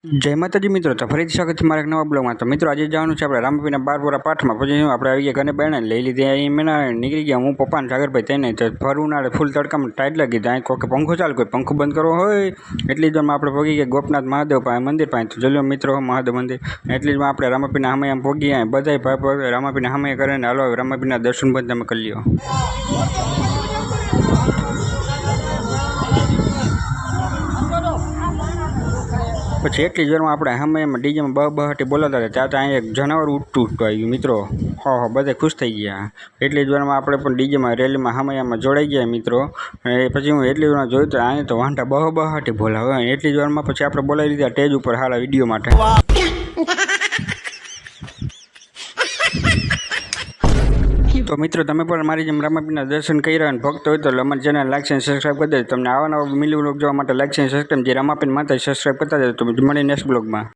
જય માતાજી મિત્રો, તો ફરીથી સ્વાગત છે મારા એક નવા બ્લોગમાં। તો મિત્રો આજે જવાનું છે આપણે રામાપીના 12 પાઠમાં। પછી આપણે આવી ગયા ઘરે બહેણે લઈ લીધી, અહીં મેં નીકળી ગયા હું પપ્પાને સાગરભાઈ તેને તો ફરવું ના ફૂલ તડકામાં ટાઈટ લાગી ત્યાં કોઈ પંખો ચાલુ કોઈ પંખો બંધ કરવો હોય એટલી જ વારમાં આપણે પહોંચી ગયા ગોપનાથ મહાદેવ પાસે મંદિર પાસે। તો જલ્યો મિત્રો મહાદેવ મંદિર એટલી જ માં આપણે રામાપીના સામે આમ પહોંચી ગયા બધા રામાપીના સામે કરે ને હાલો રામાપીના દર્શન બંધ તમે કરી લ્યો। પછી એટલી જ વારમાં આપણે સામે એમાં ડીજેમાં બહાટી બોલાતા હતા ત્યાં ત્યાં એક જનાવર ઉઠતું આવ્યું મિત્રો। હા બધા ખુશ થઈ ગયા। એટલી જ વારમાં આપણે પણ ડીજેમાં રેલીમાં સામે જોડાઈ ગયા મિત્રો। પછી હું એટલી જ વારમાં જોયું તો અહીંયા તો વાંઢા બહાટી બોલાવે। એટલી જ વારમાં પછી આપણે બોલાવી લીધા સ્ટેજ ઉપર સારા વિડીયો માટે। તો મિત્રો તમે પણ મારી જેમ રામાપીના દર્શન કર્યા અને ભક્ત હોય તો અમારી ચેનલ લાઈક અને સબસ્ક્રાઈબ કરી દેજો। તમને આવા નવા મિલી બ્લોગ જોવા માટે લાઈક અને સબસ્ક્રાઈબ જે રામાપીન માતા સબસ્ક્રાઈબ કરતા જાય। તો મળીએ નેક્સ્ટ બ્લોગમાં।